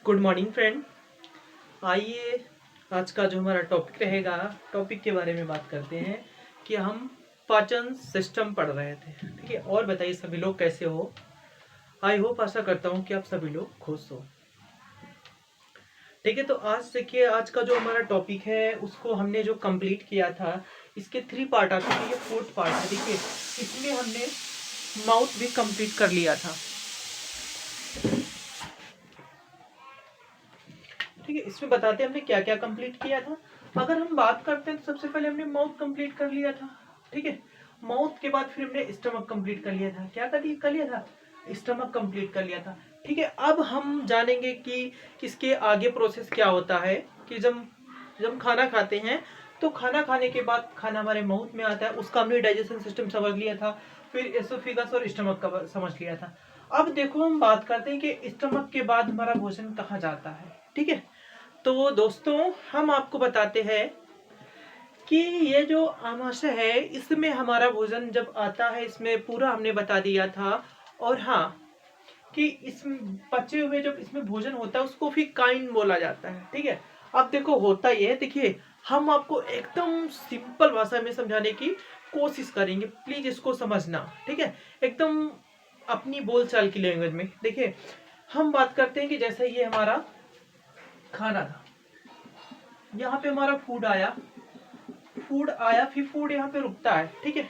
Good morning friend. आइए आज का जो हमारा टॉपिक रहेगा, टॉपिक के बारे में बात करते हैं कि हम पाचन सिस्टम पढ़ रहे थे। ठीक है, और बताइए सभी लोग कैसे हो। आई होप, आशा करता हूँ कि आप सभी लोग खुश हो। ठीक है, तो आज देखिए, आज का जो हमारा टॉपिक है उसको हमने जो कंप्लीट किया था, इसके 3 पार्ट आते हैं, ये 4th पार्ट है। देखिए, इसमें हमने माउथ भी कंप्लीट कर लिया था। ठीक है, इसमें बताते हैं हमने क्या क्या कंप्लीट किया था। अगर हम बात करते हैं तो सबसे पहले हमने माउथ कंप्लीट कर लिया था। ठीक है, माउथ के बाद फिर हमने स्टमक कंप्लीट कर लिया था। क्या कर लिया था? स्टमक कंप्लीट कर लिया था। ठीक है, अब हम जानेंगे कि इसके आगे प्रोसेस क्या होता है। कि जब जब खाना खाते हैं तो खाना खाने के बाद खाना हमारे माउथ में आता है, उसका हमने डाइजेशन सिस्टम समझ लिया था। फिर एसोफेगस और स्टमक का समझ लिया था। अब देखो, हम बात करते हैं कि स्टमक के बाद हमारा भोजन कहाँ जाता है। ठीक है, तो दोस्तों हम आपको बताते हैं कि ये जो आमाशय है, इसमें हमारा भोजन जब आता है, इसमें पूरा हमने बता दिया था। और हाँ, कि इसमें बचे हुए जब इसमें भोजन होता है उसको फिकाइन बोला जाता है। ठीक है, अब देखो होता ये है, देखिए हम आपको एकदम सिंपल भाषा में समझाने की कोशिश करेंगे, प्लीज इसको समझना। ठीक है, एकदम अपनी बोलचाल की लैंग्वेज में। देखिए, हम बात करते हैं कि जैसे ये हमारा खाना था, यहाँ पे हमारा फूड आया, फिर फूड यहाँ पे रुकता है। ठीक है,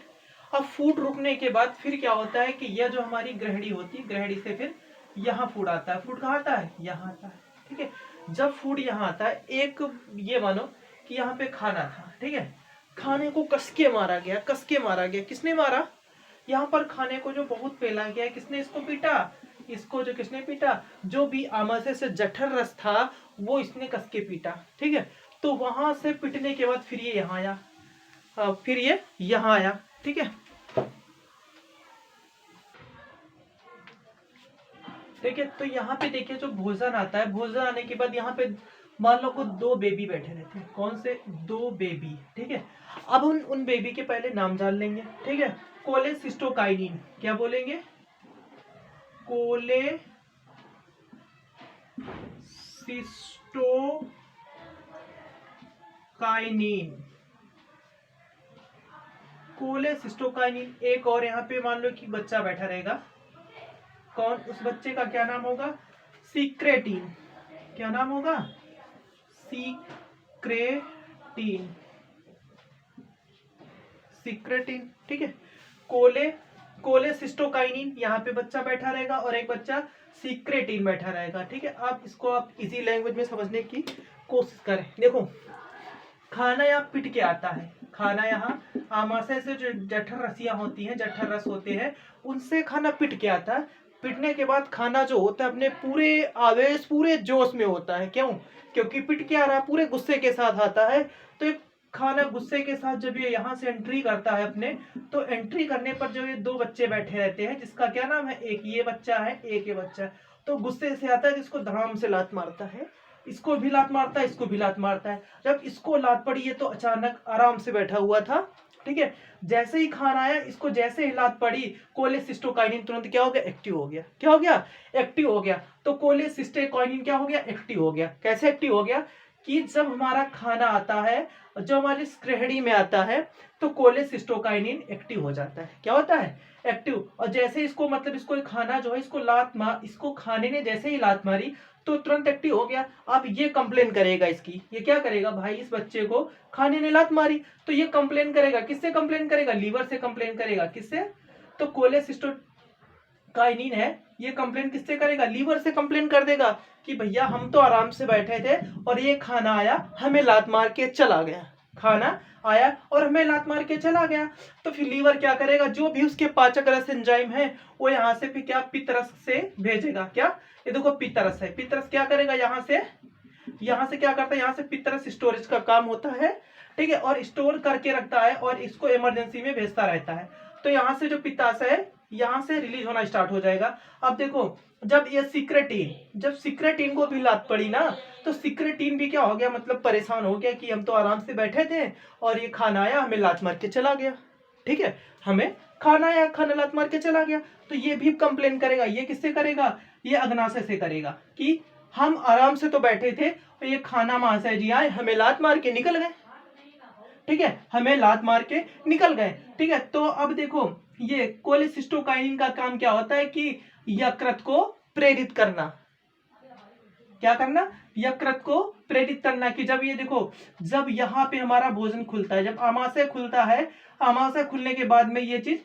अब फूड रुकने के बाद फिर क्या होता है कि यह जो हमारी ग्रहणी होती है, ग्रहणी से फिर यहाँ फूड आता है। फूड कहाँ आता है? यहाँ आता है। ठीक है, जब फूड यहाँ आता है, एक ये मानो कि यहाँ पे खाना था। ठीक है, खाने को कसके मारा गया, किसने मारा? यहाँ पर खाने को जो बहुत पेला गया, किसने इसको पीटा? इसको जो किसने पीटा? जो भी आमाशय से जठर रस था वो इसने कसके पीटा। ठीक है, तो वहां से पिटने के बाद फिर ये यहाँ आया, फिर ये यहाँ आया। ठीक है, ठीक है, तो यहाँ पे देखिए जो भोजन आता है, भोजन आने के बाद यहाँ पे मान लो को 2 बेबी बैठे रहते हैं। कौन से? 2 बेबी। ठीक है, अब उन बेबी के पहले नाम जान लेंगे। ठीक है, कोलेसिस्टोकाइनिन। क्या बोलेंगे? कोलेसिस्टोकाइनिन। कोलेसिस्टोकाइनिन। एक और यहाँ पे मान लो कि बच्चा बैठा रहेगा। कौन? उस बच्चे का क्या नाम होगा? सीक्रेटिन। क्या नाम होगा? सीक्रेटिन। सीक्रेटिन। ठीक है, कोले कोलेसिस्टोकाइनिन, यहाँ पे बच्चा बैठा रहेगा और एक बच्चा सीक्रेटिन बैठा रहेगा। ठीक है, आप इसको आप इजी लैंग्वेज में समझने की कोशिश करें। देखो, खाना यहाँ पिट के आता है। खाना यहाँ आमाशय से जो जठर रसियां होती हैं, जठर रस होते हैं, उनसे खाना पिट के आता है। पिटने के बाद खाना जो होता है अपने पूरे आवेश, पूरे जोश में होता है। क्यों? क्योंकि पिट के आ रहा है, पूरे गुस्से के साथ आता है। तो ये खाना गुस्से के साथ जब ये यहाँ से एंट्री करता है अपने, तो एंट्री करने पर जो ये 2 बच्चे बैठे रहते हैं, जिसका क्या नाम है? एक ये बच्चा है, एक ये बच्चा है। तो गुस्से से आता है, जिसको धड़ाम से लात मारता है, इसको भी लात मारता है, इसको भी लात मारता है। जब इसको लात पड़ी है तो अचानक आराम से बैठा हुआ था। ठीक है, जैसे ही खाना आया, इसको जैसे ही लात पड़ी, कोलेसिस्टोकाइनिन तुरंत क्या हो गया? एक्टिव हो गया। क्या हो गया? एक्टिव हो गया। तो कोलेसिस्टोकाइनिन क्या हो गया? एक्टिव हो गया। कैसे एक्टिव हो गया? कि जब हमारा खाना आता है, जो हमारी ग्रहणी में आता है, तो कोलेसिस्टोकाइनिन एक्टिव हो जाता है। क्या होता है? एक्टिव। और जैसे इसको मतलब इसको खाना जो है, इसको खाने ने जैसे ही लात मारी तो तुरंत एक्टिव हो गया। अब ये कंप्लेन करेगा इसकी, ये क्या करेगा? भाई, इस बच्चे को खाने ने लात मारी। तो ये कंप्लेन करेगा, किससे कंप्लेन करेगा? लीवर से कंप्लेन करेगा। किससे? तो कोलेसिस्टोकाइनिन है, ये कंप्लेन किससे करेगा? लीवर से कंप्लेन कर देगा कि भैया हम तो आराम से बैठे थे और ये खाना आया, हमें लात मार के चला गया। खाना आया और हमें लात मार के चला गया। तो फिर लीवर क्या करेगा? जो भी उसके पाचक रस एंजाइम है, वो यहाँ से फिर क्या? पित्तरस से भेजेगा। क्या? ये देखो पित्तरस है, पित्तरस क्या करेगा? यहाँ से क्या करता है? यहाँ से पित्तरस स्टोरेज का काम होता है। ठीक है, और स्टोर करके रखता है और इसको इमरजेंसी में भेजता रहता है। तो यहाँ से जो पित्ताशय है, यहाँ से रिलीज होना स्टार्ट हो जाएगा। अब देखो, जब सिक्रेटिन को भी लात पड़ी ना, तो सिक्रेटिन भी क्या हो गया? मतलब परेशान हो गया कि हम तो आराम से बैठे थे और ये खाना आया, हमें लात मार के चला गया। ठीक है, हमें खाना आया, खाना लात मार के चला गया। तो ये भी कंप्लेन करेगा। ये किससे करेगा? ये अग्नाशय से करेगा कि हम आराम से तो बैठे थे और ये खाना महाशय जी आए, हमें लात मार के निकल गए। ठीक है, हमें लात मार के निकल गए। ठीक है, तो अब देखो ये कोलेसिस्टोकाइनिन का काम क्या होता है कि यकृत को प्रेरित करना। क्या करना? यकृत को प्रेरित करना। कि जब ये देखो, जब यहाँ पे हमारा भोजन खुलता है, जब आमाशय खुलता है, आमाशय खुलने के बाद में ये चीज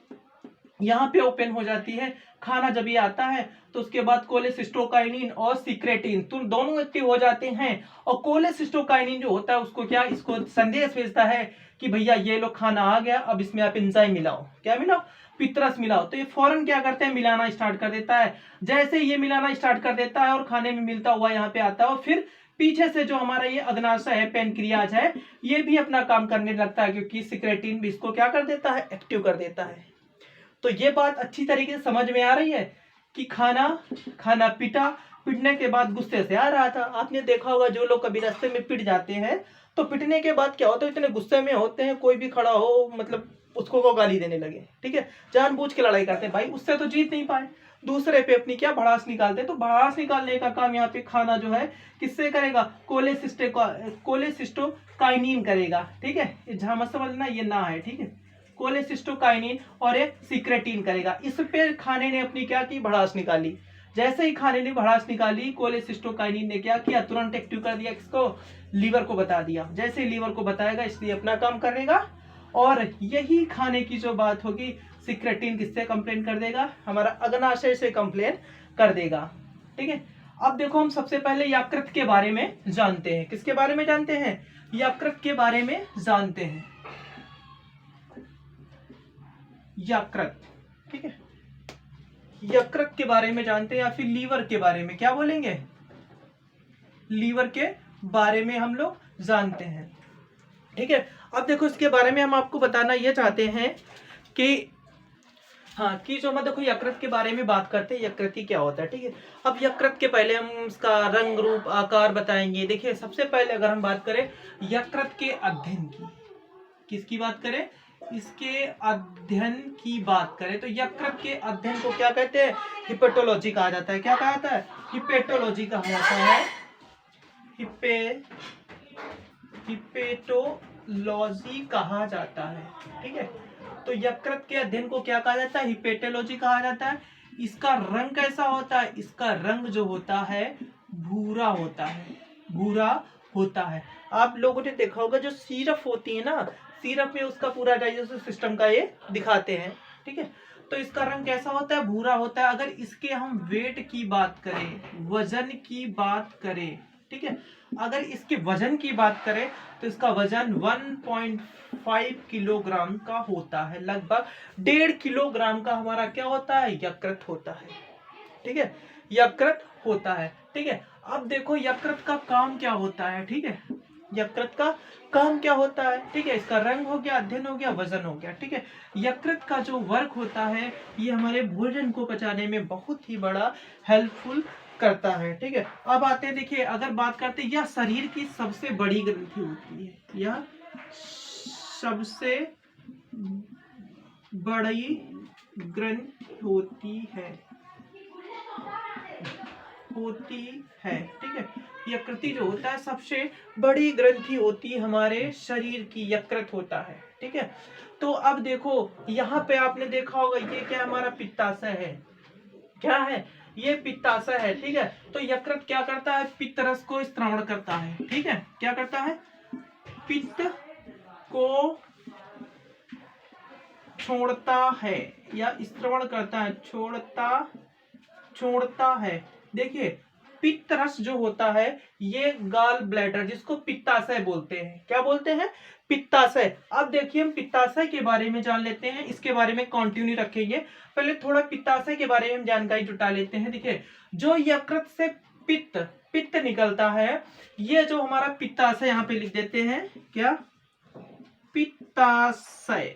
यहाँ पे ओपन हो जाती है, खाना जब ये आता है तो उसके बाद कोलेसिस्टोकाइनिन और सिक्रेटिन तुम दोनों एक्टिव हो जाते हैं। और कोलेसिस्टोकाइनिन जो होता है उसको क्या, इसको संदेश भेजता है कि भैया ये लो खाना आ गया, अब इसमें आप एंजाइम मिलाओ। क्या मिलाओ? पित्रस मिलाओ। तो ये फौरन क्या करते हैं, मिलाना स्टार्ट कर देता है। जैसे ये मिलाना स्टार्ट कर देता है और खाने में मिलता हुआ यहाँ पे आता है, और फिर पीछे से जो हमारा ये अग्नाशय है, पेनक्रियाज है, ये भी अपना काम करने लगता है, क्योंकि सिक्रेटिन भी इसको क्या कर देता है, एक्टिव कर देता है। तो ये बात अच्छी तरीके से समझ में आ रही है कि खाना पिटने के बाद गुस्से से आ रहा था। आपने देखा होगा जो लोग कभी रास्ते में पिट जाते हैं तो पिटने के बाद क्या होता है, इतने गुस्से में होते हैं, कोई भी खड़ा हो मतलब उसको वो गाली देने लगे। ठीक है, जानबूझ के लड़ाई करते हैं। भाई उससे तो जीत नहीं पाए, दूसरे पे अपनी क्या भड़ास निकालते हैं। तो भड़ास निकालने का काम यहाँ पे खाना जो है किससे करेगा, कोलेसिस्टोकाइनिन करेगा। ठीक है, जहां मत समझना ये ना है। ठीक है, कोलेसिस्टोकाइनिन और एक सिक्रेटिन करेगा। इस पे खाने ने अपनी क्या की, भड़ास निकाली। जैसे ही खाने ने भड़ास निकाली, कोलेसिस्टोकाइनिन ने क्या किया, तुरंत एक्टिव कर दिया किसको, लीवर को बता दिया। जैसे ही लीवर को बताएगा इसलिए अपना काम करेगा। और यही खाने की जो बात होगी, सिक्रेटिन किससे कंप्लेन कर देगा, हमारा अग्नाशय से कंप्लेन कर देगा। ठीक है, अब देखो हम सबसे पहले यकृत के बारे में जानते हैं। किसके बारे में जानते हैं, यकृत के बारे में जानते हैं। यकृत, ठीक है, यकृत के बारे में जानते हैं, या फिर लीवर के बारे में क्या बोलेंगे, लीवर के बारे में हम लोग जानते हैं। ठीक है, अब देखो इसके बारे में हम आपको बताना ये चाहते हैं कि हाँ, कि जो हम देखो यकृत के बारे में बात करते हैं, यकृत ही क्या होता है। ठीक है, अब यकृत के पहले हम इसका रंग रूप आकार बताएंगे। देखिए सबसे पहले अगर हम बात करें यकृत के अध्ययन की, किसकी बात करें, इसके अध्ययन की बात करें तो यकृत के अध्ययन को क्या कहते हैं, हिपेटोलॉजी कहा जाता है। क्या कहा जाता है, हिपेटोलॉजी कहा जाता है। हिपेटोलॉजी कहा जाता है। ठीक है, तो यकृत के अध्ययन को क्या कहा जाता है, हिपेटोलॉजी कहा जाता है। इसका रंग कैसा होता है, इसका रंग जो होता है भूरा होता है, भूरा होता है। आप लोगों ने देखा होगा जो सीरप होती है ना, सीरप में उसका पूरा डाइजेस्टिव सिस्टम का ये दिखाते हैं। ठीक है, तो इसका रंग कैसा होता है, भूरा होता है। अगर इसके हम वेट की बात करें, वजन की बात करें, ठीक है, अगर इसके वजन की बात करें तो इसका वजन 1.5 किलोग्राम का होता है। लगभग 1.5 किलोग्राम का हमारा क्या होता है, यकृत होता है। ठीक है, यकृत होता है। ठीक है, अब देखो यकृत का काम क्या होता है। ठीक है, यकृत का काम क्या होता है। ठीक है, इसका रंग हो गया, अध्ययन हो गया, वजन हो गया। ठीक है, यकृत का जो वर्क होता है ये हमारे भोजन को पचाने में बहुत ही बड़ा हेल्पफुल करता है। ठीक है, अब आते हैं, देखिए अगर बात करते हैं, यह शरीर की सबसे बड़ी ग्रंथि होती है, यह सबसे बड़ी ग्रंथि होती है। ठीक है, यकृति जो होता है सबसे बड़ी ग्रंथि होती है हमारे शरीर की, यकृत होता है। ठीक है, तो अब देखो यहाँ पे आपने देखा होगा ये क्या हमारा पित्ताशय है, क्या है ये पित्ताशय है। ठीक है, तो यकृत क्या करता है, पित्त रस को स्त्रवण करता है। ठीक है, क्या करता है, पित्त को छोड़ता है या स्त्रवण करता है, छोड़ता है। देखिए पित्त रस जो होता है ये गाल ब्लैडर, जिसको पित्ताशय बोलते हैं, क्या बोलते हैं, पित्ताशय। अब देखिए हम पित्ताशय के बारे में जान लेते हैं, इसके बारे में कंटिन्यू रखेंगे। पहले थोड़ा पित्ताशय के बारे में हम जानकारी जुटा लेते हैं। देखिए जो यकृत से पित्त निकलता है, ये जो हमारा पित्ताशय यहाँ पे लिख देते हैं, क्या, पित्ताशय।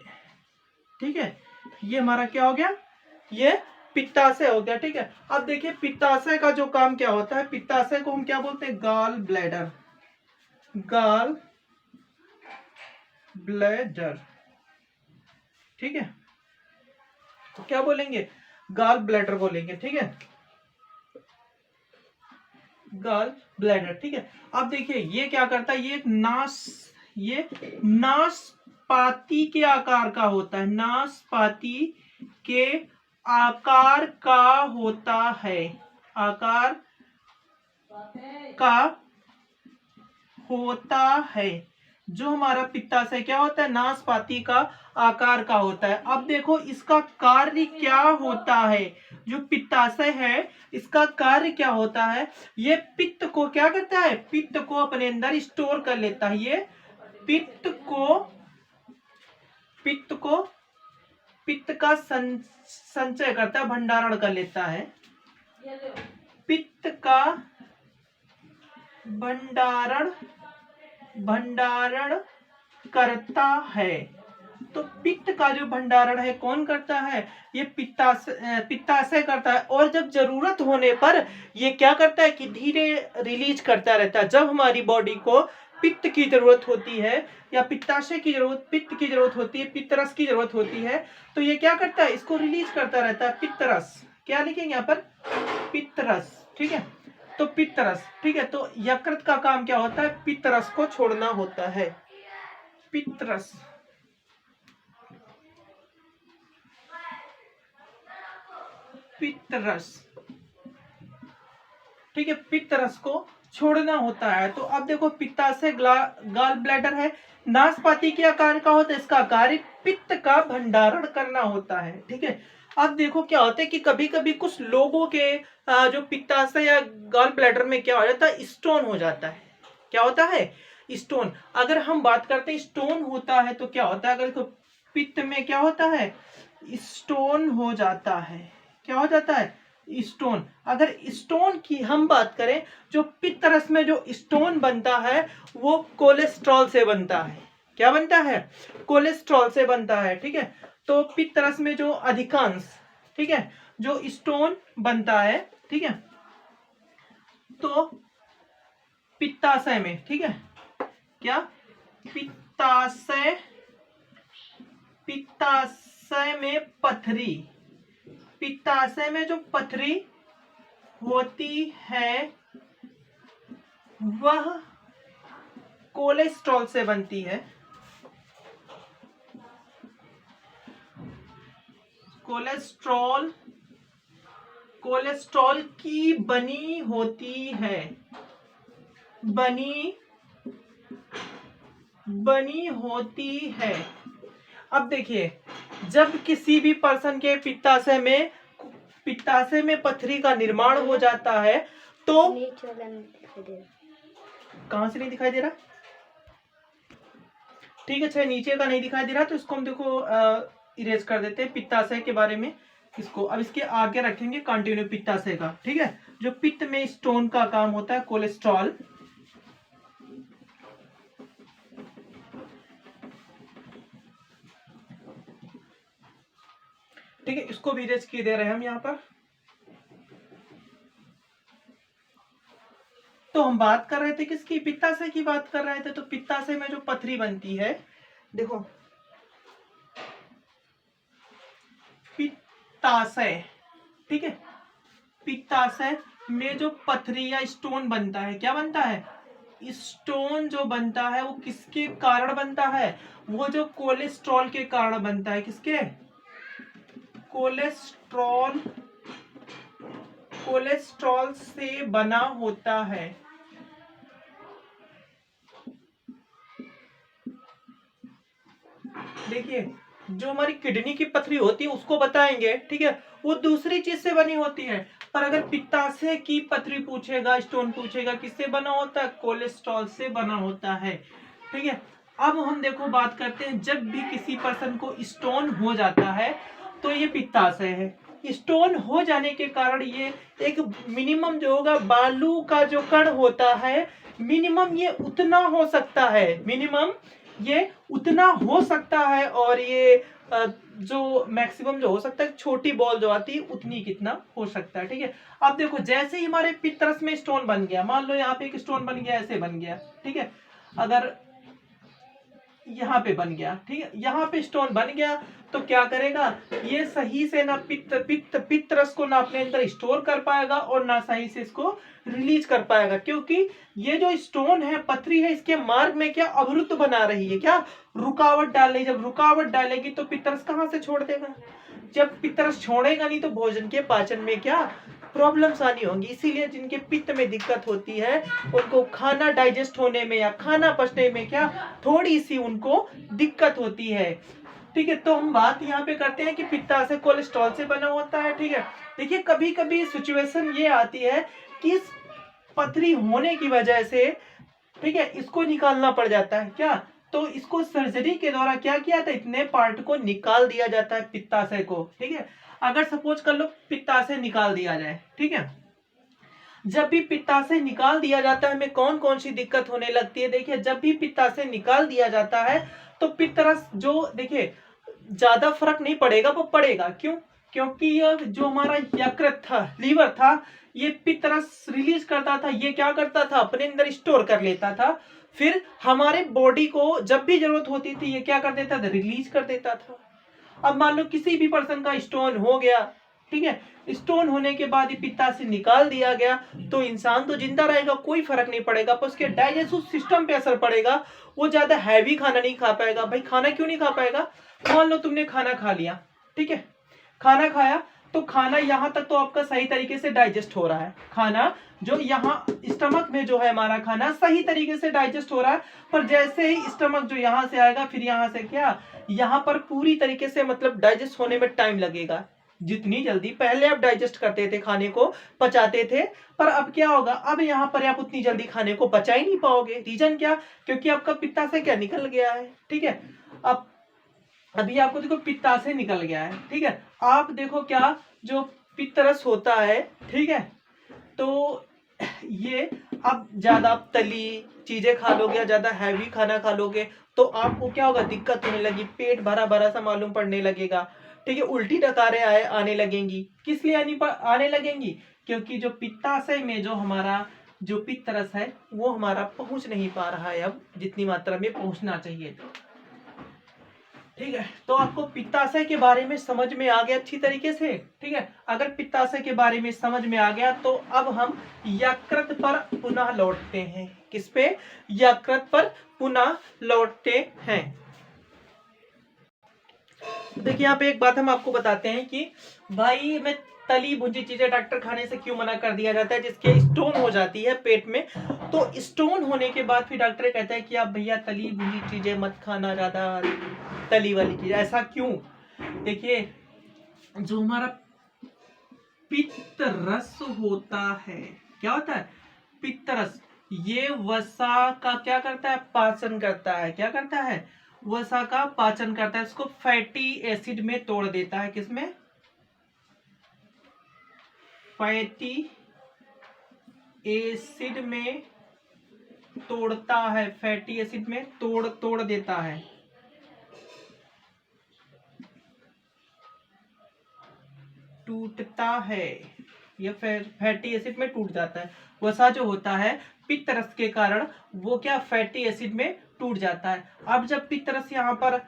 ठीक है, ये हमारा क्या हो गया, ये पित्ताशय हो गया। ठीक है, अब देखिए पित्ताशय का जो काम क्या होता है, पित्ताशय को हम क्या बोलते हैं, गाल ब्लैडर, गाल ब्लैडर। ठीक है, तो क्या बोलेंगे, गाल ब्लैडर बोलेंगे। ठीक है, गॉल ब्लैडर। ठीक है, अब देखिए ये क्या करता है, ये नाशपाती के आकार का होता है, नाशपाती के आकार का होता है, आकार का होता है। जो हमारा पित्ताशय क्या होता है, नाशपाती का आकार का होता है। अब देखो इसका कार्य क्या होता है, जो पित्ताशय है इसका कार्य क्या होता है, ये पित्त को क्या करता है, पित्त को अपने अंदर स्टोर कर लेता है। ये पित्त का संचय करता है, भंडारण कर लेता है, पित्त का भंडारण करता है। तो पित्त का जो भंडारण है कौन करता है, ये पित्ताशय करता है। और जब जरूरत होने पर ये क्या करता है कि धीरे रिलीज करता रहता है। जब हमारी बॉडी को पित्त की जरूरत होती है या पित्ताशय की जरूरत, पित्त की जरूरत होती है, पित्तरस की जरूरत होती है, तो ये क्या करता है, इसको रिलीज करता रहता है, पित्तरस। क्या लिखेंगे यहाँ पर, पित्तरस। ठीक है, तो पित्तरस। ठीक है, तो यकृत का काम क्या होता है, पित्तरस को छोड़ना होता है, पित्तरस। पित्तरस, ठीक है, पित्तरस को छोड़ना होता है। तो अब देखो पित्ताशय गॉल ब्लैडर है, नाशपाती के आकार का होता है, इसका कार्य पित्त का भंडारण करना होता है। ठीक है, अब देखो क्या होता है कि कभी कभी कुछ लोगों के जो पित्ताशय या गॉल ब्लैडर में क्या हो जाता है, स्टोन हो जाता है। क्या होता है, स्टोन। अगर हम बात करते हैं स्टोन होता है तो क्या होता है, अगर पित्त में क्या होता है, स्टोन हो जाता है। क्या हो जाता है, स्टोन। अगर स्टोन की हम बात करें, जो पित्तरस में जो स्टोन बनता है वो कोलेस्ट्रॉल से बनता है। क्या बनता है, कोलेस्ट्रॉल से बनता है। ठीक है, तो पित्तरस में जो अधिकांश, ठीक है, जो स्टोन बनता है, ठीक है, तो पित्ताशय में, ठीक है, क्या, पित्ताशय में पथरी, पित्ताशय में जो पथरी होती है वह कोलेस्ट्रॉल से बनती है, कोलेस्ट्रॉल की बनी होती है, बनी होती है। अब देखिए जब किसी भी पर्सन के पित्ताशय में पथरी का निर्माण हो जाता है तो कहां से नहीं दिखाई दे रहा, ठीक है, अच्छा नीचे का नहीं दिखाई दे रहा तो इसको हम देखो इरेज कर देते हैं पित्ताशय के बारे में। इसको अब इसके आगे रखेंगे कंटिन्यू पित्ताशय का। ठीक है, जो पित्त में स्टोन का काम होता है, कोलेस्ट्रॉल, ठीक है, इसको भी इरेज किए दे रहे हैं हम यहाँ पर। तो हम बात कर रहे थे किसकी, पित्ताशय की बात कर रहे थे। तो पित्ताशय में जो पथरी बनती है, देखो पित्ताशय, ठीक है, पित्ताशय में जो पथरी या स्टोन बनता है, क्या बनता है, स्टोन जो बनता है वो किसके कारण बनता है, वो जो कोलेस्ट्रॉल के कारण बनता है। किसके, कोलेस्ट्रॉल से बना होता है। देखिए जो हमारी किडनी की पथरी होती है उसको बताएंगे, ठीक है, वो दूसरी चीज से बनी होती है। पर अगर पित्ताशय की पथरी पूछेगा, स्टोन पूछेगा, किससे बना होता है, कोलेस्ट्रॉल से बना होता है। ठीक है, अब हम देखो बात करते हैं, जब भी किसी पर्सन को स्टोन हो जाता है तो ये पित्ताशय है। स्टोन हो जाने के कारण ये एक मिनिमम जो होगा, बालू का जो कण होता है मिनिमम ये उतना हो सकता है, मिनिमम ये उतना हो सकता है, और ये जो मैक्सिमम जो हो सकता है, छोटी बॉल जो आती है उतनी कितना हो सकता है। ठीक है, अब देखो जैसे ही हमारे पित्तरस में स्टोन बन गया, मान लो यहाँ पे एक स्टोन बन गया, ऐसे बन गया, ठीक है, अगर यहाँ पे बन गया, ठीक है, यहाँ पे स्टोन बन गया तो क्या करेगा, ये सही से ना पित्तरस को ना अपने अंदर स्टोर कर पाएगा और ना सही से इसको रिलीज कर पाएगा, क्योंकि ये जो स्टोन है, पथरी है, इसके मार्ग में क्या अवरुद्ध बना रही है, क्या रुकावट डाल रही है। जब रुकावट डालेगी तो पित्तरस कहाँ से छोड़ देगा, जब पित्तरस छोड़ेगा नहीं तो भोजन के पाचन में क्या प्रॉब्लम्स आनी होंगी। इसीलिए जिनके पित्त में दिक्कत होती है उनको खाना डाइजेस्ट होने में या खाना पचने में क्या थोड़ी सी उनको दिक्कत होती है। ठीक है, तो हम बात यहाँ पे करते हैं कि पित्ताशय कोलेस्ट्रॉल से बना होता है। ठीक है, देखिए कभी कभी सिचुएशन ये आती है कि इस पथरी होने की वजह से, ठीक है, इसको निकालना पड़ जाता है क्या, तो इसको सर्जरी के द्वारा क्या किया था, इतने पार्ट को निकाल दिया जाता है पित्ताशय को। ठीक है, अगर सपोज कर लो पित्ताशय निकाल दिया जाए, ठीक है, जब भी पित्ताशय निकाल दिया जाता है हमें कौन कौन सी दिक्कत होने लगती है। देखिए जब भी पित्ताशय निकाल दिया जाता है तो पित्तरस जो, देखिए ज्यादा फर्क नहीं पड़ेगा, वो पड़ेगा क्यों, क्योंकि ये जो हमारा यकृत था, लीवर था, ये पित्तरस रिलीज करता था, ये क्या करता था अपने अंदर स्टोर कर लेता था, फिर हमारे बॉडी को जब भी जरूरत होती थी ये क्या कर देता था, रिलीज कर देता था। अब मान लो किसी भी पर्सन का स्टोन हो गया, ठीक है, स्टोन होने के बाद ये पित्ताशय निकाल दिया गया तो इंसान तो जिंदा रहेगा, कोई फर्क नहीं पड़ेगा, पर उसके डाइजेस्टिव सिस्टम पे असर पड़ेगा, वो ज्यादा हैवी खाना नहीं खा पाएगा। भाई खाना क्यों नहीं खा पाएगा, मान लो तुमने खाना खा लिया, ठीक है, खाना खाया तो खाना यहाँ तक तो आपका सही तरीके से डाइजेस्ट हो रहा है, खाना जो यहाँ स्टमक में जो है हमारा खाना सही तरीके से डाइजेस्ट हो रहा है, पर जैसे ही स्टमक जो यहाँ से आएगा फिर यहाँ से क्या, यहाँ पर पूरी तरीके से मतलब डाइजेस्ट होने में टाइम लगेगा। जितनी जल्दी पहले आप डाइजेस्ट करते थे खाने को, पचाते थे, पर अब क्या होगा, अब यहाँ पर आप उतनी जल्दी खाने को पचा ही नहीं पाओगे। रीजन क्या, क्योंकि आपका पित्ताशय क्या निकल गया है। ठीक है, अब अभी आपको देखो पित्ताशय निकल गया है, ठीक है, आप देखो क्या जो पित्तरस होता है, ठीक है, तो ये अब ज्यादा आप तली चीजें खा लोगे या ज्यादा हैवी खाना खा लोगे तो आपको क्या होगा, दिक्कत होने लगी, पेट भरा भरा सा मालूम पड़ने लगेगा। ठीक है, उल्टी डकारें आने लगेंगी। किस लिए आने लगेंगी, क्योंकि जो पित्ताशय में जो हमारा जो पित्तरस है वो हमारा पहुंच नहीं पा रहा है अब जितनी मात्रा में पहुंचना चाहिए। ठीक है, तो आपको पित्ताशय के बारे में समझ में आ गया अच्छी तरीके से। ठीक है, अगर पित्ताशय के बारे में समझ में आ गया तो अब हम यकृत पर पुनः लौटते हैं। किस पे, यकृत पर पुनः लौटते हैं। देखिए यहाँ पे एक बात हम आपको बताते हैं कि भाई मैं तली भुजी चीजें डॉक्टर खाने से क्यों मना कर दिया जाता है, जिसके स्टोन हो जाती है पेट में, तो स्टोन होने के बाद फिर डॉक्टर कहता है कि आप भैया तली भुजी चीजें मत खाना, ज्यादा तली वाली चीज। ऐसा क्यों, देखिए जो हमारा पित्त रस होता है, क्या होता है, पित्त रस, ये वसा का क्या करता है, पाचन करता है। क्या करता है, वसा का पाचन करता है, इसको फैटी एसिड में तोड़ देता है। किसमें, फैटी एसिड में तोड़ता है, फैटी एसिड में तोड़ देता है। टूटता है, ये फैटी एसिड में टूट जाता है। वसा जो होता है पित्त रस के कारण वो क्या फैटी एसिड में टूट जाता है। अब जब पित्त रस यहाँ पर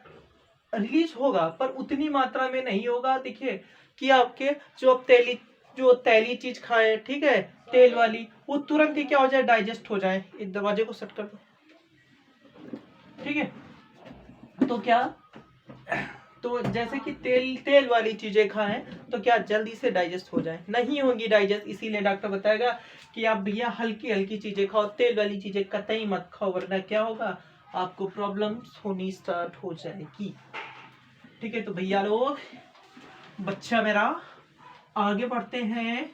रिलीज होगा पर उतनी मात्रा में नहीं होगा। देखिए कि आपके जो तैली चीज खाएं, ठीक है, तेल वाली, वो तुरंत ही क्या हो जाए, डाइजेस्ट हो जाए। एक दरवाजे को सेट कर दो, ठीक है, तो क्या, तो जैसे कि तेल वाली चीजें खाएं तो क्या जल्दी से डाइजेस्ट हो जाए, नहीं होगी डाइजेस्ट, इसीलिए डॉक्टर बताएगा कि आप भैया हल्की हल्की चीजें खाओ, तेल वाली चीजें कतई मत खाओ, वरना क्या होगा, आपको प्रॉब्लम्स होनी स्टार्ट हो जाएगी। ठीक है, तो भैया लोग, बच्चा मेरा, आगे बढ़ते हैं।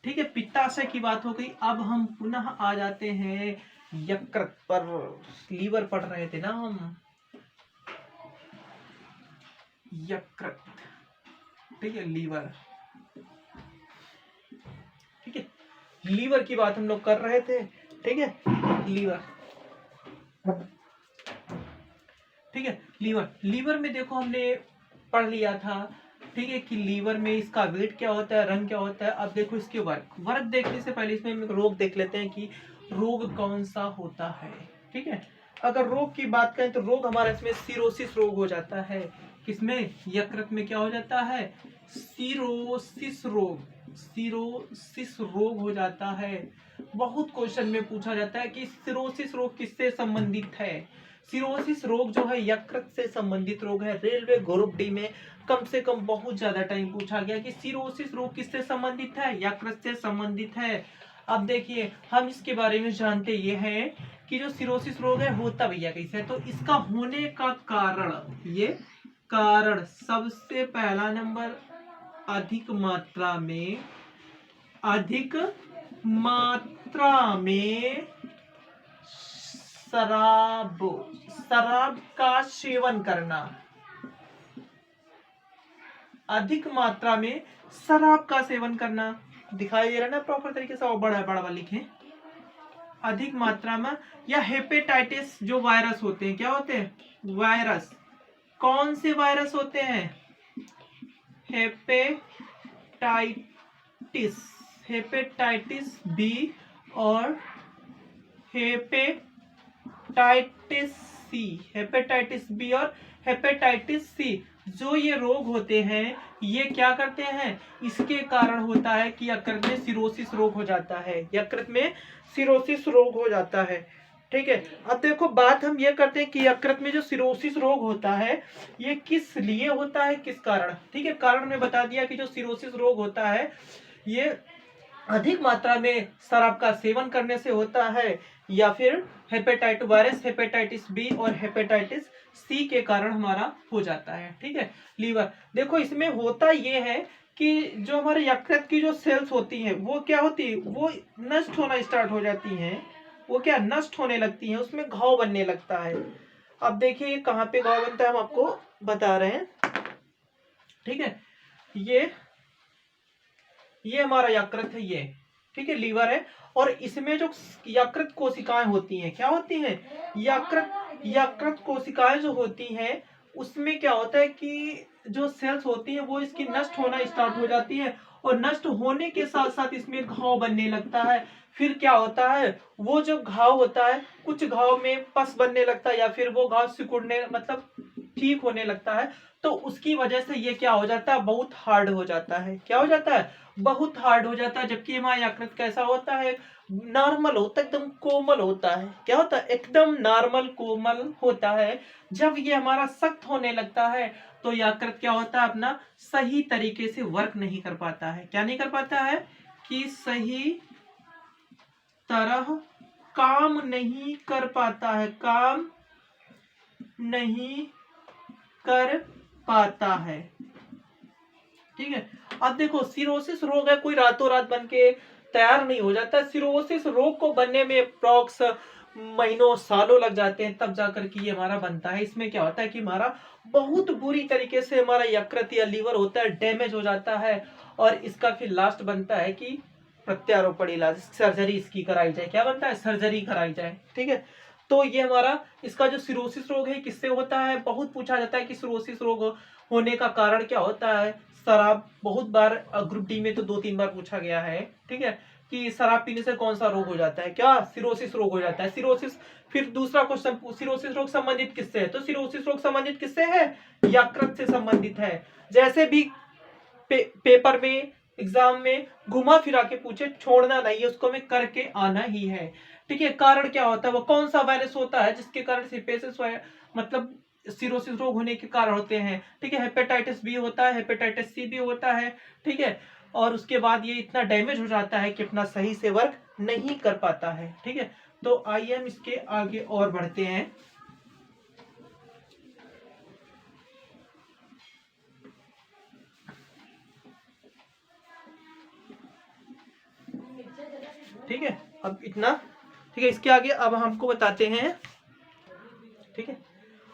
ठीक है, पित्ताशय की बात हो गई, अब हम पुनः आ जाते हैं यकृत पर। लीवर पढ़ रहे थे ना हम, यकृत, ठीक है, लीवर, ठीक है, लीवर की बात हम लोग कर रहे थे। ठीक है, लीवर, ठीक है, लीवर में देखो हमने पढ़ लिया था, ठीक है, कि लीवर में इसका वेट क्या होता है, रंग क्या होता है। अब देखो इसके वर्क देखने से पहले इसमें हम रोग देख लेते हैं कि रोग कौन सा होता है। ठीक है, अगर रोग की बात करें तो रोग हमारा इसमें सिरोसिस रोग हो जाता है। किसमें, यकृत में क्या हो जाता है, सिरोसिस रोग। सिरोसिस रोग हो जाता है। बहुत क्वेश्चन में पूछा जाता है कि सिरोसिस रोग किससे संबंधित है। सिरोसिस रोग जो है यकृत से संबंधित रोग है। रेलवे ग्रुप डी में कम से कम बहुत ज्यादा टाइम पूछा गया कि सिरोसिस रोग किससे संबंधित है, यकृत से संबंधित है। अब देखिए हम इसके बारे में जानते ये हैं कि जो सिरोसिस रोग है होता भैया कैसे है। तो इसका होने का कारण, ये कारण सबसे पहला नंबर अधिक मात्रा में शराब का सेवन करना। अधिक मात्रा में शराब का सेवन करना दिखाई दे रहा है ना प्रॉपर तरीके से, और बड़ा बड़ा लिखें। अधिक मात्रा में, या हेपेटाइटिस जो वायरस होते हैं, क्या होते हैं वायरस, कौन से वायरस होते हैं, हेपेटाइटिस बी और हेपेटाइटिस बी और हेपेटाइटिस सी, जो ये रोग होते हैं ये क्या करते हैं, इसके कारण होता है कि यकृत में सिरोसिस रोग हो जाता है, यकृत में सिरोसिस रोग हो जाता है। ठीक है, अब देखो बात हम ये करते हैं कि यकृत में जो सिरोसिस रोग होता है ये किस लिए होता है, किस कारण। ठीक है, कारण में बता दिया कि जो सिरोसिस रोग होता है ये अधिक मात्रा में शराब का सेवन करने से होता है, या फिर वायरस हेपेटाइटिस बी और हेपेटाइटिस सी के कारण हमारा हो जाता है। ठीक है, लीवर देखो इसमें होता ये है कि जो हमारे यकृत की जो सेल्स होती हैं वो क्या होती है, वो नष्ट होना स्टार्ट हो जाती हैं, वो क्या नष्ट होने लगती हैं, उसमें घाव बनने लगता है। अब देखिए कहाँ पे घाव बनता है हम आपको बता रहे हैं। ठीक है, ये हमारा यकृत है, ये ठीक है लीवर है, और इसमें जो यकृत कोशिकाएं होती हैं, क्या होती हैं, यकृत कोशिकाएं जो होती हैं उसमें क्या होता है कि जो सेल्स होती हैं वो इसकी नष्ट होना स्टार्ट हो जाती है, और नष्ट होने के साथ साथ इसमें घाव बनने लगता है। फिर क्या होता है, वो जो घाव होता है कुछ घाव में पस बनने लगता है, या फिर वो घाव सिकुड़ने मतलब ठीक होने लगता है, तो उसकी वजह से ये क्या हो जाता है, बहुत हार्ड हो जाता है। क्या हो जाता है, बहुत हार्ड हो जाता है। जबकि हमारा यकृत कैसा होता है, नॉर्मल होता है, एकदम कोमल होता है। क्या होता है, एकदम नॉर्मल कोमल होता है। जब ये हमारा सख्त होने लगता है तो यकृत क्या होता है, अपना सही तरीके से वर्क नहीं कर पाता है। क्या नहीं कर पाता है, कि सही तरह काम नहीं कर पाता है, काम नहीं कर पाता है। ठीक है, अब देखो सिरोसिस रोग है, कोई रातों रात बन के तैयार नहीं हो जाता। सिरोसिस रोग को बनने में अप्रॉक्स महीनों सालों लग जाते हैं, तब जाकर के ये हमारा बनता है। इसमें क्या होता है कि हमारा बहुत बुरी तरीके से हमारा यकृत या लीवर होता है, डैमेज हो जाता है, और इसका फिर लास्ट बनता है कि प्रत्यारोपण इलाज, सर्जरी इसकी कराई जाए। क्या बनता है, सर्जरी कराई जाए। ठीक है, तो ये हमारा इसका जो सिरोसिस रोग है किससे होता है, बहुत पूछा जाता है कि सिरोसिस रोग होने का कारण क्या होता है। शराब, बहुत बार ग्रुप डी में तो 2-3 बार पूछा गया है। ठीक है, कि शराब पीने से कौन सा रोग हो जाता है, क्या सिरोसिस रोग हो जाता है। सिरोसिस, फिर दूसरा क्वेश्चन, सिरोसिस रोग संबंधित किससे है, तो सिरोसिस रोग संबंधित किससे है, यकृत से संबंधित है। जैसे भी पेपर में एग्जाम में घुमा फिरा के पूछे, छोड़ना नहीं है उसको, में करके आना ही है। ठीक है, कारण क्या होता है, वो कौन सा वायरस होता है जिसके कारण सिपेसिस मतलब सिरोसिस रोग होने के कारण होते हैं। ठीक है, हेपेटाइटिस बी होता है, हेपेटाइटिस सी भी होता है। ठीक है, और उसके बाद ये इतना डैमेज हो जाता है कि अपना सही से वर्क नहीं कर पाता है। ठीक है, तो आइए हम इसके आगे और बढ़ते हैं। ठीक है, अब इतना ठीक है, इसके आगे अब हमको बताते हैं। ठीक है,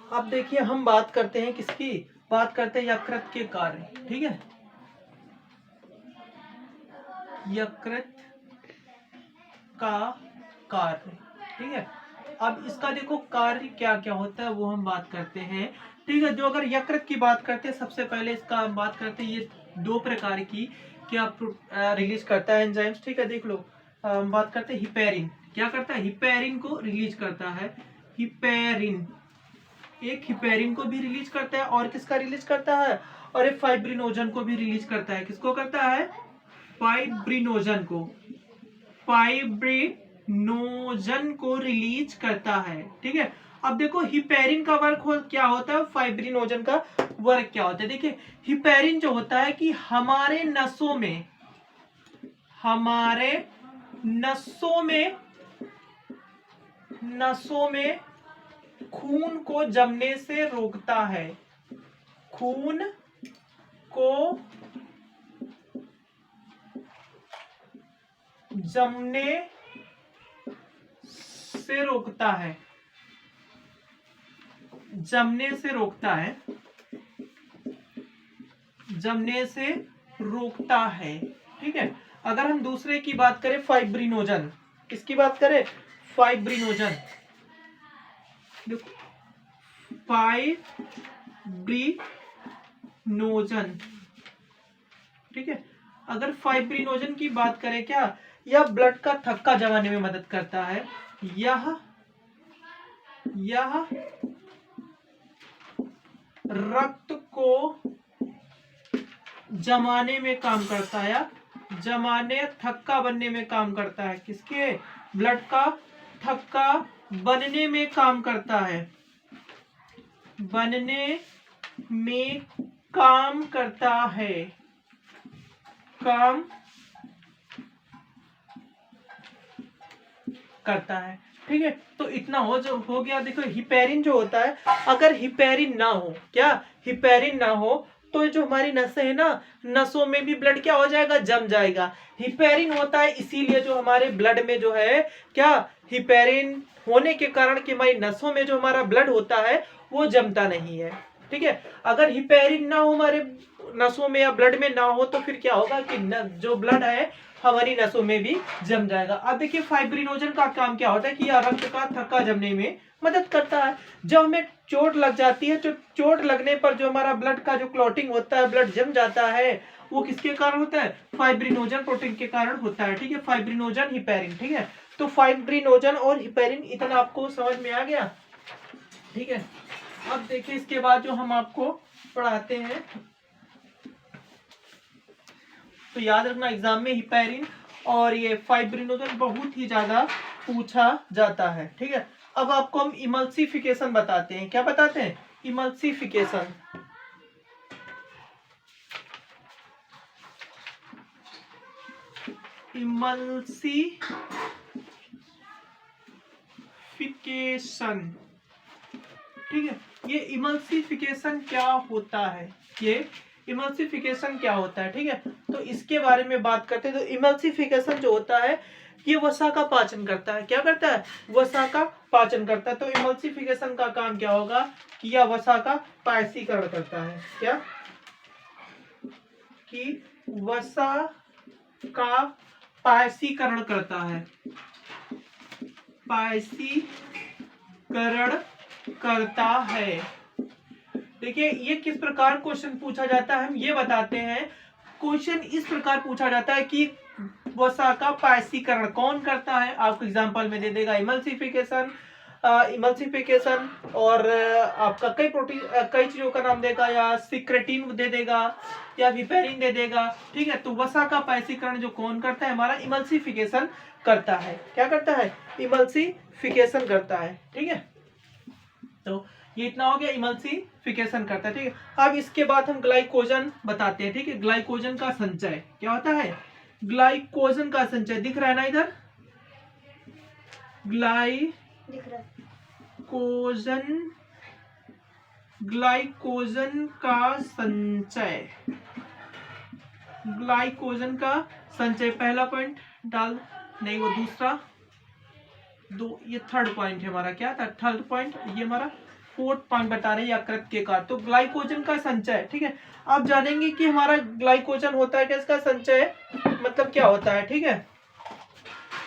अब देखिए हम बात करते हैं किसकी, बात करते हैं यकृत के कार्य। ठीक है, यकृत का कार्य। ठीक है, अब इसका देखो कार्य क्या क्या होता है वो हम बात करते हैं। ठीक है, जो अगर यकृत की बात करते हैं, सबसे पहले इसका हम बात करते हैं, ये 2 प्रकार की क्या रिलीज करता है एंजाइम्स। ठीक है, देख लो, हम बात करते हैं हिपेरिन। क्या करता है, हिपेरिन को रिलीज करता है। हिपेरिन, एक हिपेरिन को भी रिलीज करता है, और किसका रिलीज करता है, और एक फाइब्रिनोजन को भी रिलीज करता है। किसको करता है, फाइब्रिनोजन को रिलीज करता है। ठीक है, अब देखो हिपेरिन का वर्क क्या होता है, फाइब्रिनोजन का वर्क क्या होता है। देखिए हिपेरिन जो होता है कि हमारे नसों में खून को जमने से रोकता है, खून को जमने से रोकता है, जमने से रोकता है। ठीक है, अगर हम दूसरे की बात करें फाइब्रिनोजन, किसकी बात करें, फाइब्रिनोजन, फाइब्रिनोजन। ठीक है, अगर फाइब्रिनोजन की बात करें, क्या यह ब्लड का थक्का जमाने में मदद करता है, यह रक्त को जमाने में काम करता है, थक्का बनने में काम करता है, किसके, ब्लड का थक्का बनने में काम करता है, काम करता है। ठीक है, तो इतना हो गया। देखो हिपेरिन जो होता है, अगर हिपेरिन ना हो, हिपेरिन ना हो तो जो हमारी नसें है ना, नसों में भी ब्लड क्या हो जाएगा, जम जाएगा। हिपेरिन होता है इसीलिए जो हमारे ब्लड में जो है, हिपेरिन होने के कारण कि हमारी नसों में जो हमारा ब्लड होता है वो जमता नहीं है। ठीक है, अगर हिपेरिन ना हो हमारे नसों में या ब्लड में ना हो तो फिर क्या होगा कि जो ब्लड है हमारी नसों में भी जम जाएगा। अब देखिए फाइब्रिनोजन का काम क्या होता है कि यह रक्त का थक्का जमने में मदद करता है। जब हमें चोट लग जाती है, तो चोट लगने पर जो हमारा ब्लड का जो क्लॉटिंग होता है, ब्लड जम जाता है, वो किसके कारण होता है, फाइब्रिनोजन प्रोटीन के कारण होता है। ठीक है, फाइब्रिनोजन हिपेरिन। ठीक है, तो फाइब्रिनोजन और हिपेरिन इतना आपको समझ में आ गया। ठीक है, अब देखिए इसके बाद जो हम आपको पढ़ाते हैं, तो याद रखना एग्जाम में हिपेरिन और ये फाइब्रिनोजन बहुत ही ज्यादा पूछा जाता है। ठीक है, अब आपको हम इमल्सिफिकेशन बताते हैं। क्या बताते हैं, इमल्सिफिकेशन। ठीक है, ये इमल्सिफिकेशन क्या होता है, इमल्सिफिकेशन क्या होता है। ठीक है, तो इसके बारे में बात करते हैं। तो इमल्सिफिकेशन जो होता है ये वसा का पाचन करता है। क्या करता है, वसा का पाचन करता है। तो इमल्सिफिकेशन का काम क्या होगा कि यह वसा का पायसीकरण करता है। क्या, कि वसा का पायसीकरण करता है, पायसीकरण करता है। देखिए ये किस प्रकार क्वेश्चन पूछा जाता है, हम ये बताते हैं। क्वेश्चन इस प्रकार पूछा जाता है कि वसा का पायसीकरण कौन करता है। आपको एग्जांपल में दे देगा इमल्सिफिकेशन, और आपका कई प्रोटीन, कई चीजों का नाम देगा, या सिक्रेटिन दे देगा या हिपेरिन दे देगा। ठीक है, तो वसा का पायसीकरण जो कौन करता है, हमारा इमल्सिफिकेशन करता है। क्या करता है, इमल्सिफिकेशन करता है। ठीक है, तो ये इतना हो गया, इमल्सिफिकेशन करता है। ठीक है, अब इसके बाद हम ग्लाइकोजन बताते हैं। ठीक है, ग्लाइकोजन का संचय क्या होता है, ग्लाइकोजन का संचय दिख रहा है ना इधर, ग्लाइकोजन का संचय, ग्लाइकोजन का संचय। पहला पॉइंट डाल, नहीं वो दूसरा, ये थर्ड पॉइंट है हमारा। क्या था, थर्ड पॉइंट, ये हमारा फोर्थ पॉइंट बता रहे हैं यकृत के कारण। तो ग्लाइकोजन का संचय। ठीक है, आप जानेंगे कि हमारा ग्लाइकोजन होता है, किसका संचय मतलब क्या होता है। ठीक है,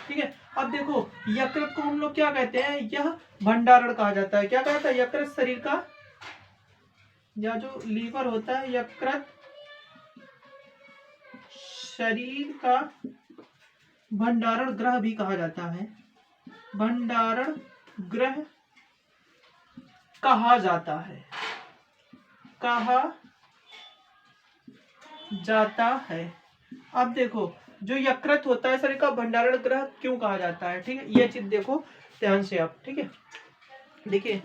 ठीक है, अब देखो यकृत को हम लोग क्या कहते हैं, यह भंडारण कहा जाता है। क्या कहता है, यकृत शरीर का, या जो लीवर होता है, यकृत शरीर का भंडारण ग्रह भी कहा जाता है, भंडारण ग्रह कहा जाता है, कहा जाता है। अब देखो जो यकृत होता है शरीर का भंडारण ग्रह क्यों कहा जाता है, ठीक है, ये चीज देखो ध्यान से आप, ठीक है। देखिए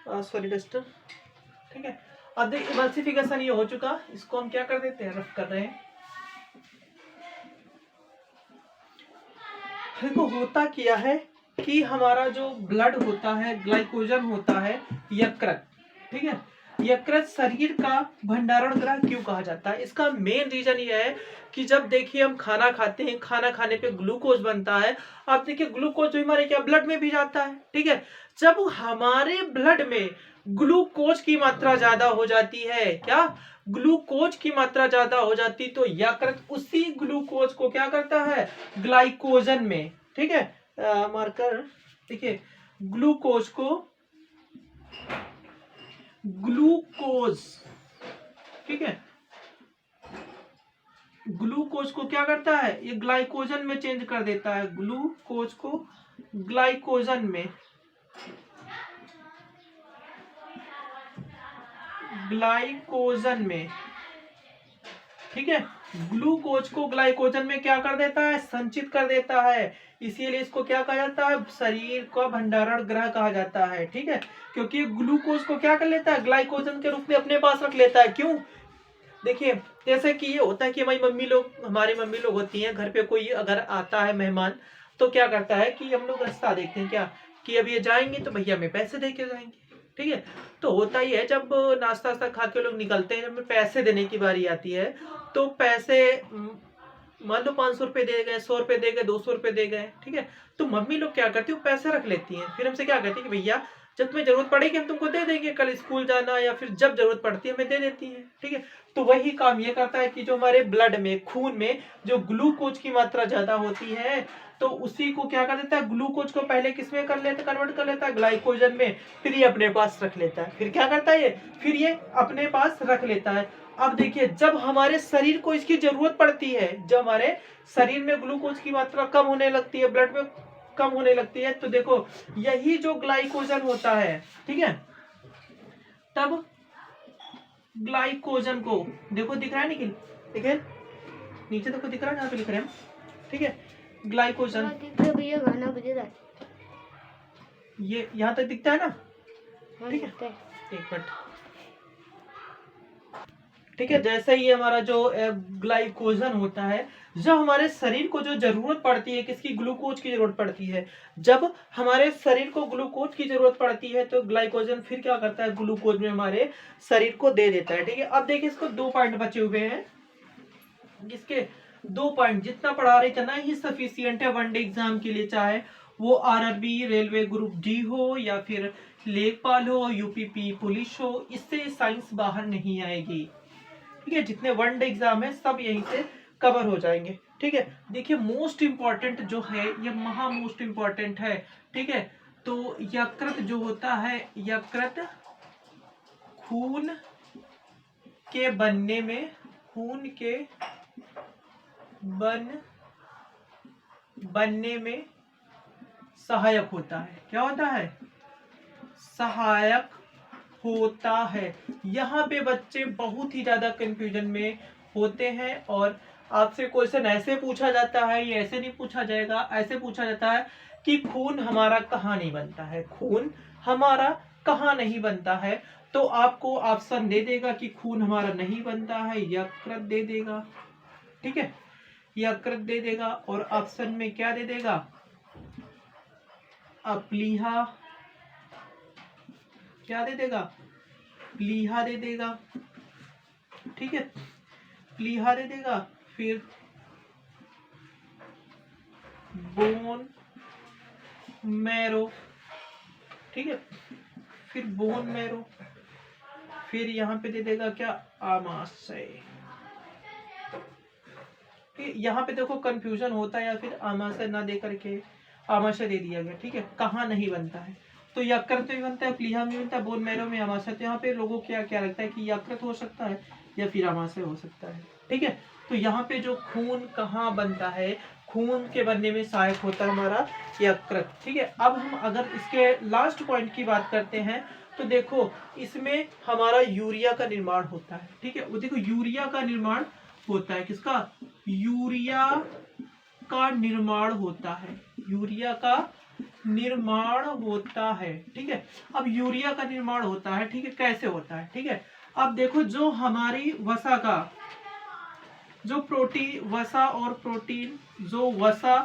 सॉरी डस्टर, ठीक है। अब देखिए इमल्सिफिकेशन ये हो चुका, इसको हम क्या कर देते हैं, रफ कर रहे हैं। देखो होता क्या है कि हमारा जो ब्लड होता है, ग्लाइकोजन होता है, यकृत, ठीक है, यकृत शरीर का भंडारण ग्रह क्यों कहा जाता है, इसका मेन रीजन ये है कि जब देखिए हम खाना खाते हैं, खाना खाने पे ग्लूकोज बनता है। आप देखिए ग्लूकोज जो हमारे क्या ब्लड में भी जाता है, ठीक है। जब हमारे ब्लड में ग्लूकोज की मात्रा ज्यादा हो जाती है, क्या ग्लूकोज की मात्रा ज्यादा हो जाती, तो यकृत उसी ग्लूकोज को क्या करता है, ग्लाइकोजन में, ठीक है, मार्कर देखिए, ग्लूकोज को, ग्लूकोज, ठीक है, ग्लूकोज को क्या करता है, ये ग्लाइकोजन में चेंज कर देता है, ग्लूकोज को ग्लाइकोजन में, ग्लाइकोजन में, ठीक है, ग्लूकोज को ग्लाइकोजन में क्या कर देता है, संचित कर देता है। इसीलिए इसको क्या कहा जाता है, शरीर का भंडारण ग्रह कहा जाता है, ठीक है, क्योंकि ग्लूकोज को क्या कर लेता है, ग्लाइकोजन के रूप में अपने पास रख लेता है। क्यों, देखिए जैसे कि ये होता है कि हमारी मम्मी लोग होती हैं, घर पे कोई अगर आता है मेहमान, तो क्या करता है कि हम लोग रास्ता देखते हैं क्या, कि अब ये जाएंगे तो भैया हमें पैसे दे के जाएंगे, ठीक है। तो होता ही है जब नाश्ता वास्ता खा के लोग निकलते हैं, जब पैसे देने की बारी आती है, तो पैसे मान लो 500 रुपए दे गए, 100 रुपए दे गए, 200 रुपए दे गए, ठीक है। तो मम्मी लोग क्या करती है, वो पैसे रख लेती हैं, फिर हमसे क्या कहती है कि भैया जब तुम्हें जरूरत पड़ेगी हम तुमको दे देंगे, कल स्कूल जाना या फिर जब जरूरत पड़ती है हमें दे देती है, ठीक है। तो वही काम ये करता है कि जो हमारे ब्लड में, खून में जो ग्लूकोज की मात्रा ज्यादा होती है, तो उसी को क्या कर देता है, ग्लूकोज को पहले किसमें कर लेता है, कन्वर्ट कर लेता है ग्लाइकोजन में, फिर ये अपने पास रख लेता है। फिर क्या करता है ये, फिर ये अपने पास रख लेता है। अब देखिए जब हमारे शरीर को इसकी जरूरत पड़ती है, जब हमारे शरीर में ग्लूकोज की मात्रा कम होने लगती है, ब्लड में कम होने लगती है, तो देखो यही जो ग्लाइकोजन होता है, ठीक है, तब ग्लाइकोजन को देखो दिख रहा है निखिल, देखिए नीचे देखो दिख रहा है, यहाँ पे लिख रहे हैं, ठीक है, ग्लाइकोजन भैया गाना बज रहा है, ये यहाँ तक दिखता है ना, ठीक है, है। एक मिनट, ठीक है। जैसे ही हमारा जो ग्लाइकोजन होता है, जब हमारे शरीर को जो जरूरत पड़ती है, किसकी, ग्लूकोज की जरूरत पड़ती है, जब हमारे शरीर को ग्लूकोज की जरूरत पड़ती है, तो ग्लाइकोजन फिर क्या करता है, ग्लूकोज में हमारे शरीर को दे देता है, ठीक है। अब देखिए इसको 2 पॉइंट बचे हुए हैं, जिसके 2 पॉइंट जितना पढ़ा रहे इतना ही सफिशियंट है वनडे एग्जाम के लिए, चाहे वो आरआरबी रेलवे ग्रुप डी हो या फिर लेखपाल हो, यूपीपी पुलिस हो, इससे साइंस बाहर नहीं आएगी, ठीक है। जितने वनडे एग्जाम है सब यहीं से कवर हो जाएंगे, ठीक है। देखिए मोस्ट इंपॉर्टेंट जो है, ये महा मोस्ट इंपॉर्टेंट है, ठीक है। तो यकृत जो होता है, यकृत खून के बनने में, खून के बनने में सहायक होता है। क्या होता है, सहायक होता है। यहाँ पे बच्चे बहुत ही ज्यादा कंफ्यूजन में होते हैं, और आपसे क्वेश्चन ऐसे पूछा जाता है, ये ऐसे नहीं पूछा जाएगा, ऐसे पूछा जाता है कि खून हमारा कहाँ नहीं बनता है, खून हमारा कहाँ नहीं बनता है, तो आपको ऑप्शन दे देगा कि खून हमारा नहीं बनता है, यकृत दे देगा, ठीक है, यकृत दे देगा, और ऑप्शन में क्या दे देगा, प्लीहा, क्या दे देगा, प्लीहा दे देगा, ठीक है, प्लीहा दे देगा, फिर बोन मैरो, ठीक है, फिर बोन मैरो, फिर यहाँ पे दे देगा क्या, आमाशय, यहाँ पे देखो कंफ्यूजन होता है, या फिर आमाशय ना दे करके आमाशय दे दिया गया, ठीक है। कहाँ नहीं बनता है, तो यकृत में बनता है, प्लीहा में बनता है, बोन मैरो में आमाशय। तो यहाँ पे लोगों को क्या लगता है कि यकृत हो सकता है या फिर आमाशय हो सकता है, ठीक है। तो यहाँ पे जो खून कहाँ बनता है, खून के बनने में सहायक होता है हमारा यकृत, ठीक है। अब हम अगर इसके लास्ट पॉइंट की बात करते हैं, तो देखो इसमें हमारा यूरिया का निर्माण होता है, ठीक है। वो देखो यूरिया का निर्माण होता है, किसका? यूरिया का निर्माण होता है, यूरिया का निर्माण होता है। ठीक है, अब यूरिया का निर्माण होता है, ठीक है, कैसे होता है? ठीक है, अब देखो जो हमारी वसा का जो प्रोटीन, वसा और प्रोटीन, जो वसा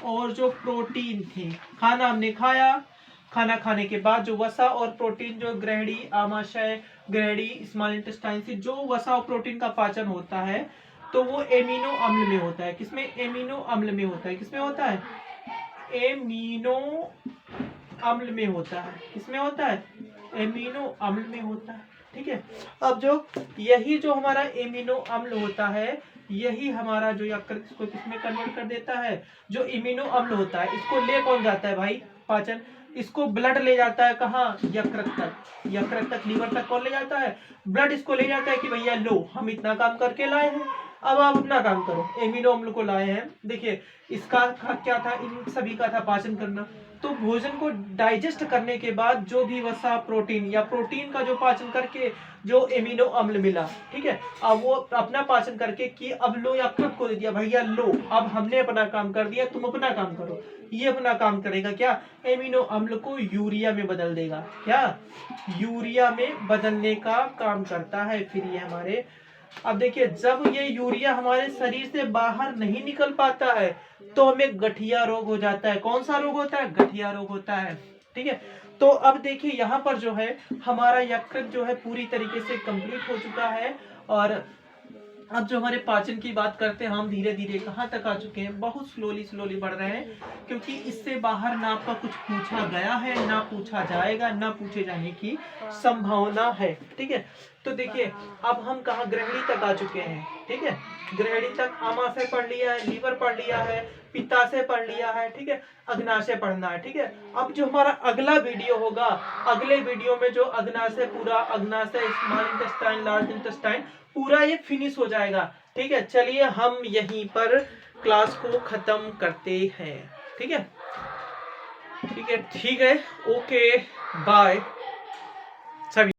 और जो प्रोटीन थे, खाना हमने खाया, खाना खाने के बाद जो वसा और प्रोटीन, जो ग्रहणी, आमाशय, ग्रहणी, स्मॉल इंटेस्टाइन से जो वसा और प्रोटीन का पाचन होता है, तो वो एमिनो अम्ल में होता है। किसमें? एमिनो अम्ल में होता है। किसमें होता है? एमिनो अम्ल में होता है। किसमें होता है? एमिनो अम्ल में होता है। ठीक है, अब जो यही जो हमारा एमिनो अम्ल होता है, यही हमारा जो यकृत इसको किसमें कन्वर्ट कर देता है? जो एमिनो अम्ल होता है, इसको ले कौन जाता है भाई? पाचन। इसको ब्लड ले जाता है कहाँ? यकृत तक। यकृत तक, लीवर तक कौन ले जाता है? ब्लड इसको ले जाता है कि भैया लो, हम इतना काम करके लाए हैं, अब आप अपना काम करो। एमिनो अम्ल को लाए हैं, देखिए इसका क्या था? इन सभी का था पाचन करना। तो भोजन को डाइजेस्ट करने के बाद जो भी वसा, प्रोटीन या प्रोटीन का जो पाचन करके जो एमिनो अम्ल मिला, ठीक है, अब वो अपना पाचन करके कि अब लो यकृत को दे दिया, भैया लो, अब हमने अपना काम कर दिया, तुम अपना काम करो। ये अपना काम करेगा क्या? एमिनो अम्ल को यूरिया में बदल देगा। क्या? यूरिया में बदलने का काम करता है। फिर ये हमारे, अब देखिए जब ये यूरिया हमारे शरीर से बाहर नहीं निकल पाता है तो हमें गठिया रोग हो जाता है। कौन सा रोग होता है? गठिया रोग होता है। ठीक है, तो अब देखिए यहाँ पर जो है हमारा यकृत जो है पूरी तरीके से कंप्लीट हो चुका है। और अब जो हमारे पाचन की बात करते हैं, हम धीरे धीरे कहाँ तक आ चुके हैं? बहुत स्लोली बढ़ रहे हैं, क्योंकि इससे बाहर ना आपका कुछ पूछा गया है, ना पूछा जाएगा, ना पूछे जाने की संभावना है। ठीक है, तो देखिए अब हम कहाँ? ग्रहणी तक आ चुके हैं। ठीक है, ग्रहणी तक आमाशय पढ़ लिया है, लीवर पढ़ लिया है, पित्ताशय पढ़ लिया है। ठीक है, अग्नाशय पढ़ना है। ठीक है, अब जो हमारा अगला वीडियो होगा, अगले वीडियो में जो अग्नाशय, पूरा अग्नाशय, स्मॉल इंटेस्टाइन, लार्ज इंटेस्टाइन, पूरा ये फिनिश हो जाएगा। ठीक है, चलिए हम यहीं पर क्लास को खत्म करते हैं। ठीक है, ठीक है, ठीक है, ओके, बाय सभी।